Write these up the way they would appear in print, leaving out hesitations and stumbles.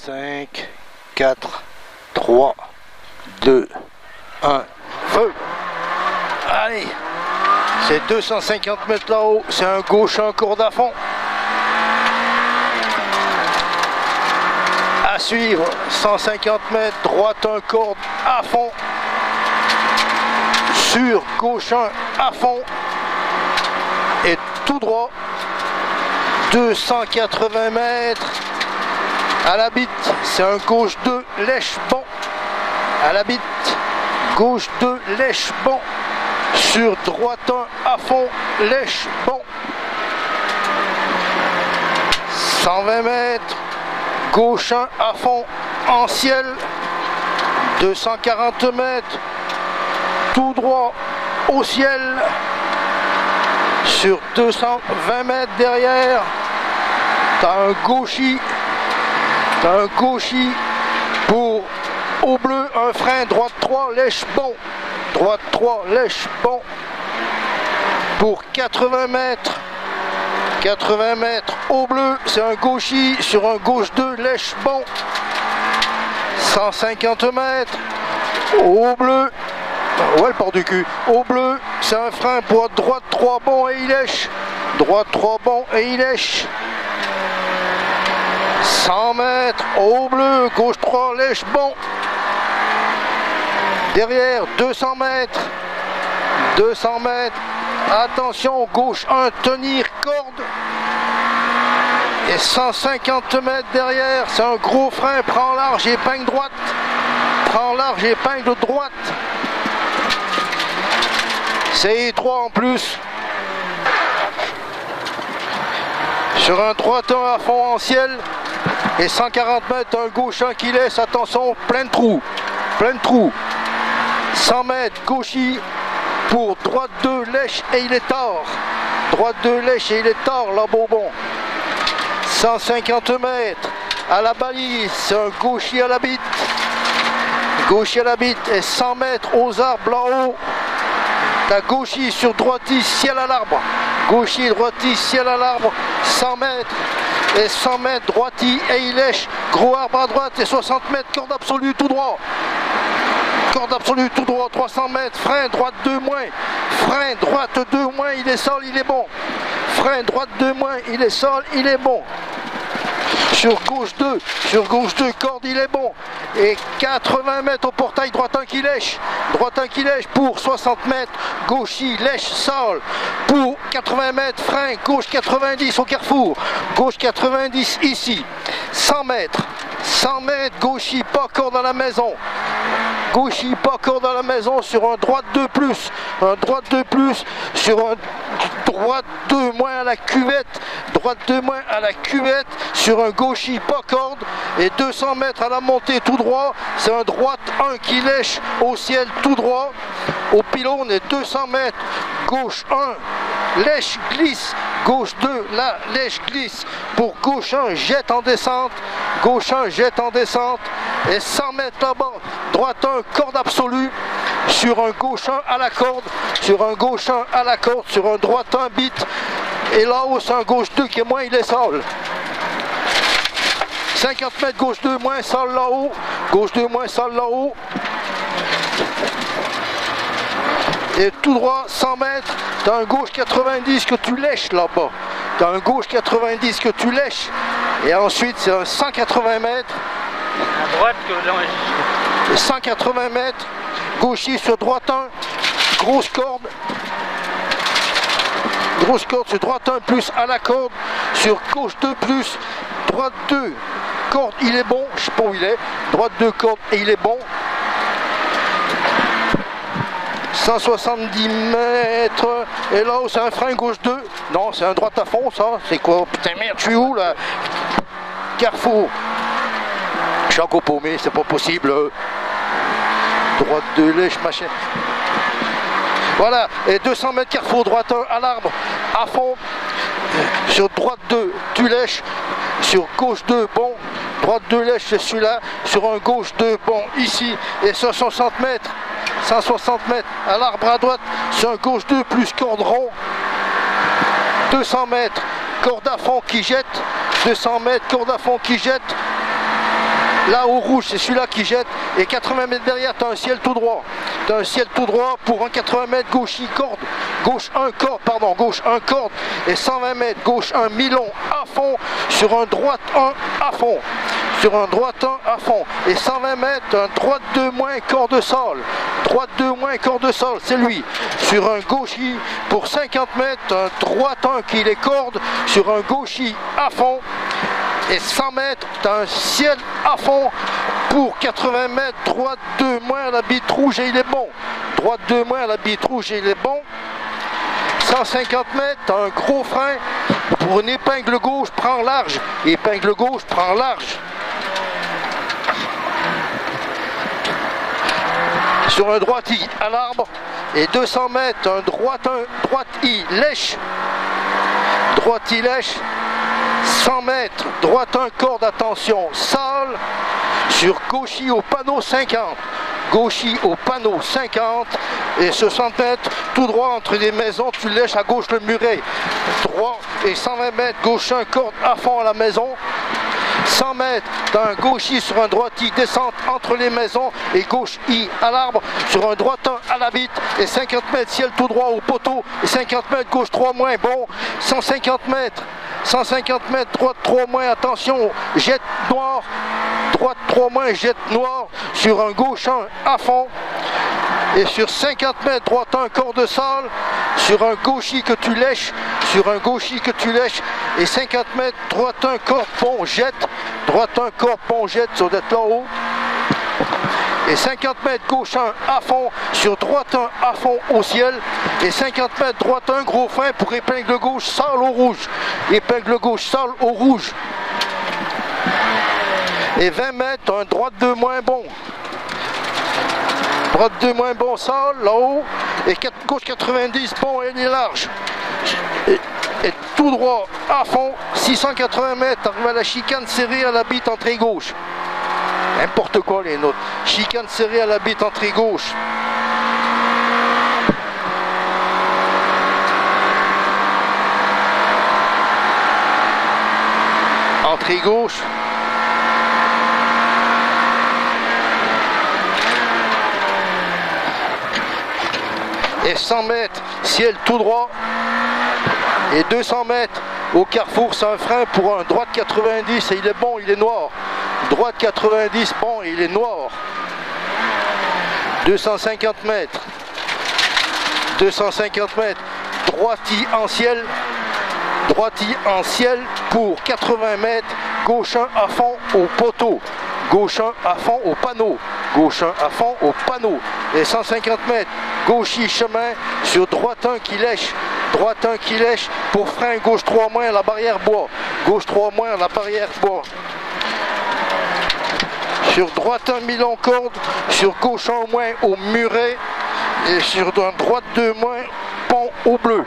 5, 4, 3, 2, 1, feu! Allez! C'est 250 mètres là-haut, c'est un gauche, un corde à fond. À suivre, 150 mètres, droite, un corde à fond. Sur gauche, un à fond. Et tout droit, 280 mètres. À la bite, c'est un gauche 2, lèche bon. À la bite, gauche 2, lèche bon. Sur droite 1 à fond, lèche bon. 120 mètres, gauche 1 à fond, en ciel. 240 mètres, tout droit au ciel. Sur 220 mètres derrière, t'as un gauchis. T'as un gauchis pour au bleu, un frein, droite 3, lèche bon. Droite 3, lèche bon. Pour 80 mètres. 80 mètres au bleu, c'est un gauchis sur un gauche 2, lèche bon. 150 mètres au bleu. Ouais, le port du cul. Au bleu, c'est un frein pour droite 3 bon et il lèche. Droite 3 bon et il lèche. 100 mètres au bleu, gauche 3, lèche bon. Derrière, 200 mètres. 200 mètres. Attention, gauche 1, tenir corde. Et 150 mètres derrière, c'est un gros frein, prends large, épingle droite. Prends large, épingle droite. C'est étroit en plus. Sur un droite 1 à fond en ciel. Et 140 mètres, un gauche 1 qui laisse, attention, plein de trous. Plein de trous. 100 mètres, gauchis. Pour droite 2, lèche et il est tort. Droite 2, lèche et il est tort, là, Bourbon. 150 mètres, à la balise, c'est un gauchis à la bite. Gauchis à la bite et 100 mètres aux arbres là-haut. T'as gauchis sur droitis, ciel à l'arbre. Gauchis, droitis, ciel à l'arbre. 100 mètres et 100 mètres, droitis et il lèche. Gros arbre à droite et 60 mètres, corde absolue tout droit. Corde absolue tout droit, 300 mètres, frein, droite 2 moins. Frein, droite 2 moins, il est sol, il est bon. Frein, droite 2 moins, il est sol, il est bon. Sur gauche 2, corde, il est bon. Et 80 mètres au portail, droite 1 qui lèche. Droite 1 qui lèche pour 60 mètres, gauchis, lèche, sol. Pour 80 mètres, frein, gauche 90 au carrefour. Gauche 90 ici. 100 mètres, gauchis, pas corde à la maison. Gauchis, pas corde à la maison sur un droite 2 plus. Un droite 2 plus sur un droite 2 moins à la cuvette. Droite 2 moins à la cuvette sur un gauchis, pas corde. Et 200 mètres à la montée tout droit. C'est un droite 1 qui lèche au ciel tout droit. Au pylône et 200 mètres. Gauche 1, lèche, glisse. Gauche 2, là, lèche, glisse. Pour gauche 1, jette en descente. Gauche 1, jette en descente. Et 100 mètres là-bas, droite 1, corde absolue. Sur un gauche 1 à la corde. Sur un gauche 1 à la corde. Sur un droite 1 bite. Et là-haut, c'est un gauche 2 qui est moins, il est sol. 50 mètres, gauche 2 moins, sol là-haut. Gauche 2 moins, sol là-haut. Et tout droit, 100 mètres, t'as un gauche 90 que tu lèches là-bas. T'as un gauche 90 que tu lèches. Et ensuite, c'est un 180 mètres. À droite que 180 mètres, gauchis sur droite 1, grosse corde. Grosse corde sur droite 1 plus à la corde. Sur gauche 2 plus, droite 2, corde, il est bon. Je sais pas où il est. Droite 2, corde et il est bon. 170 mètres, et là-haut c'est un frein gauche 2, non c'est un droite à fond ça, c'est quoi, putain merde je suis où là, carrefour, je suis encore paumé, c'est pas possible, droite 2 lèche machin, voilà, et 200 mètres carrefour, droite 1 à l'arbre, à fond, sur droite 2 tu lèches, sur gauche 2 bon, droite 2 lèche c'est celui-là, sur un gauche 2 bon ici, et 160 mètres, 160 mètres à l'arbre à droite, sur un gauche 2 plus corde rond. 200 mètres, corde à fond qui jette. 200 mètres, corde à fond qui jette. Là au rouge, c'est celui-là qui jette. Et 80 mètres derrière, tu as un ciel tout droit. Tu as un ciel tout droit pour un 80 mètres, gauche corde. Gauche 1 corde, pardon, gauche 1 corde. Et 120 mètres, gauche 1 milon à fond. Sur un droite 1 à fond. Sur un droite 1 à fond. Et 120 mètres, un droite 2 moins corde de sol. Droite 2 moins corde de sol, c'est lui. Sur un gauchis pour 50 mètres, un droite 1 qui les corde. Sur un gauchis à fond. Et 100 mètres, tu as un ciel à fond pour 80 mètres, droite 2 moins à la bite rouge et il est bon. Droite 2 moins à la bite rouge et il est bon. 150 mètres, tu as un gros frein pour une épingle gauche, prends large. Épingle gauche, prends large. Sur un droite I à l'arbre. Et 200 mètres, un droite I lèche. Droite I lèche. 100 mètres, droite 1 corde, attention, sol, sur gauchis au panneau 50. Gauchis au panneau 50 et 60 mètres, tout droit entre les maisons, tu lèches à gauche le muret. Droit et 120 mètres, gauche 1 corde à fond à la maison. 100 mètres, t'as un gauchis sur un droiti, descente entre les maisons et gauche I à l'arbre, sur un droitin à la bite et 50 mètres, ciel tout droit au poteau et 50 mètres, gauche 3 moins, bon, 150 mètres. 150 mètres, droite 3 moins, attention, jette noir, droite 3 moins, jette noir, sur un gauche 1 à fond, et sur 50 mètres, droite 1 corde de sol, sur un gauchis que tu lèches, sur un gauchis que tu lèches, et 50 mètres, droite 1 corde pont, jette, droite 1 corde pont, jette, sur d'être là haut. Et 50 mètres gauche 1 à fond, sur droite 1 à fond au ciel, et 50 mètres droite 1 gros frein pour épingle gauche, sol au rouge, épingle gauche, sol au rouge. Et 20 mètres, un droite 2 moins bon. Droite 2 moins bon, sol là-haut, et gauche 90, bon, elle est large. Et tout droit à fond, 680 mètres, arrive à la chicane serrée à la bite entrée gauche. N'importe quoi les nôtres. Chicane serrée à la bite entrée gauche. Entrée gauche. Et 100 mètres, ciel tout droit. Et 200 mètres au carrefour, c'est un frein pour un droite 90 et il est bon, il est noir. Droite 90, bon, il est noir. 250 mètres. 250 mètres. Droiti en ciel. Droiti en ciel pour 80 mètres. Gauche 1 à fond au poteau. Gauche 1 à fond au panneau. Gauche 1 à fond au panneau. Et 150 mètres. Gauchis chemin sur droite 1 qui lèche. Droite 1 qui lèche pour frein gauche 3 moins à la barrière bois. Gauche 3 moins à la barrière bois. Sur droite 1 milon corde, sur gauche 1 moins au muret et sur droite 2 moins pont au bleu.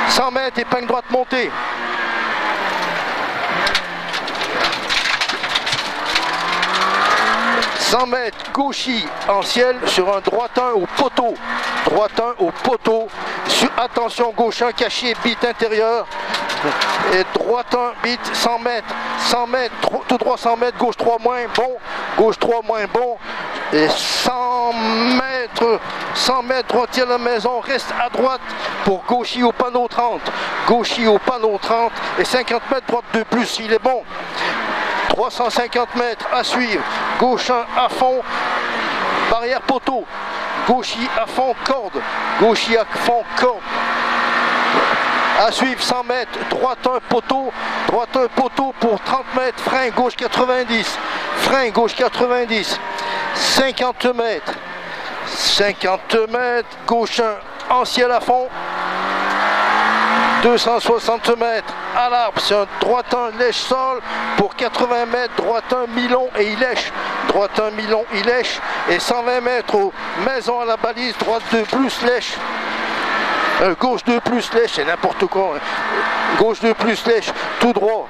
100 mètres, épingle droite montée. « 100 mètres, gauchis en ciel sur un droite 1 au poteau. Droite 1 au poteau. Attention, gauche 1 caché, bite intérieure. Et droite 1, bite 100 mètres. 100 mètres, tout droit 100 mètres, gauche 3 moins, bon. Gauche 3 moins, bon. Et 100 mètres, droitier à la maison, reste à droite pour gauchis au panneau 30. Gauchis au panneau 30 et 50 mètres, droite de plus, il est bon. 350 mètres à suivre, gauche 1 à fond, barrière poteau, gauchis à fond, corde, gauchis à fond, corde. À suivre 100 mètres, droite 1 poteau pour 30 mètres, frein gauche 90, frein gauche 90, 50 mètres, 50 mètres, gauche 1 en ciel à fond, 260 mètres à l'arbre, c'est un droite 1 lèche sol pour 80 mètres, droite 1 milon et il lèche, droite 1 milon il lèche et 120 mètres aux maisons à la balise, droite 2 plus lèche. Gauche 2 plus lèche, c'est n'importe quoi. Gauche 2 plus lèche, tout droit.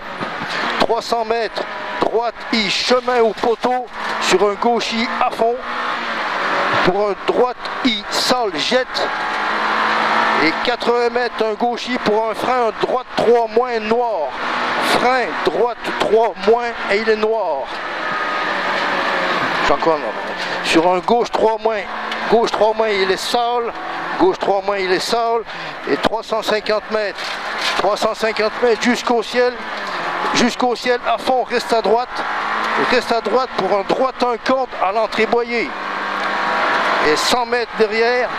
300 mètres, droite I, chemin au poteau, sur un gauchis à fond. Pour un droite I, sol, jette. Et 80 mètres, un gauchis pour un frein, un droite 3 moins noir. frein, droite 3 moins et il est noir. Sur un gauche 3 moins, il est sale, gauche 3 moins, il est sale, et 350 mètres jusqu'au ciel à fond, reste à droite pour un droite un corde à l'entrée boyée. Et 100 mètres derrière,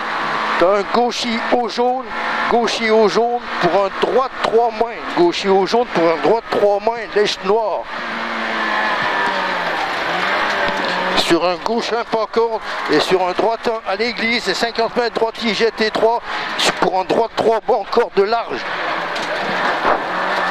tu as un gauchis au jaune pour un droite 3 moins, gauchis au jaune pour un droite 3 moins, lèche noire. Sur un gauche un pas corde et sur un droite à l'église et 50 mètres droitier GT3 pour un droite 3 bon corde large.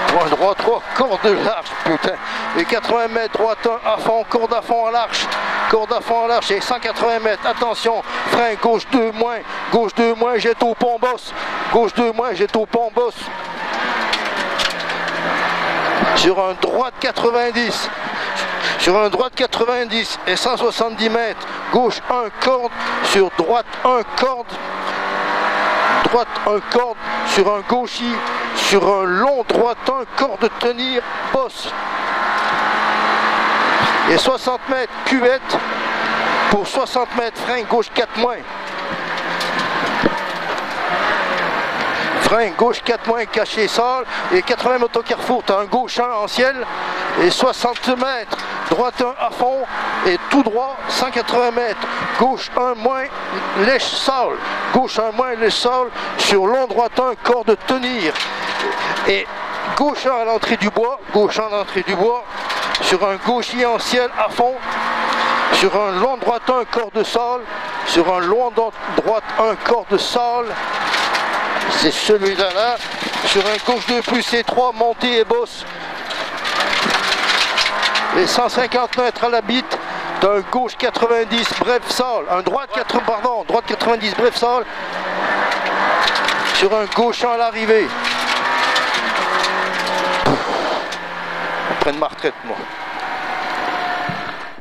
Pour un droite 3 corde large, putain. Et 80 mètres droite 1 à fond, corde à fond à l'arche. Corde à fond à l'arche et 180 mètres. Attention, frein gauche 2 moins, jette au pont boss. Gauche 2 moins, jette au pont boss. Sur un droite 90. Sur un droite 90 et 170 mètres, gauche 1 corde, sur droite 1 corde, sur un gauchis, sur un long droite 1 corde tenir, bosse. Et 60 mètres cuvette, pour 60 mètres frein gauche 4 moins. Frein gauche 4 moins caché sale et 80 mètres au carrefour, tu as un gauche 1 en ciel et 60 mètres. Droite 1 à fond et tout droit 180 mètres. Gauche 1 moins, lèche sale. Gauche 1 moins, lèche sale. Sur long droite 1, corde tenir. Et gauche 1 à l'entrée du bois. Sur un gauchis en ciel à fond. Sur un long droite 1, corde sale. Sur un long droite 1, corde sale. C'est celui-là là. Sur un gauche 2 plus et 3, montée et bosse. Et 150 mètres à la bite d'un gauche 90 bref sale, un droite 90 bref sale sur un gauche à l'arrivée. Prenne ma retraite moi.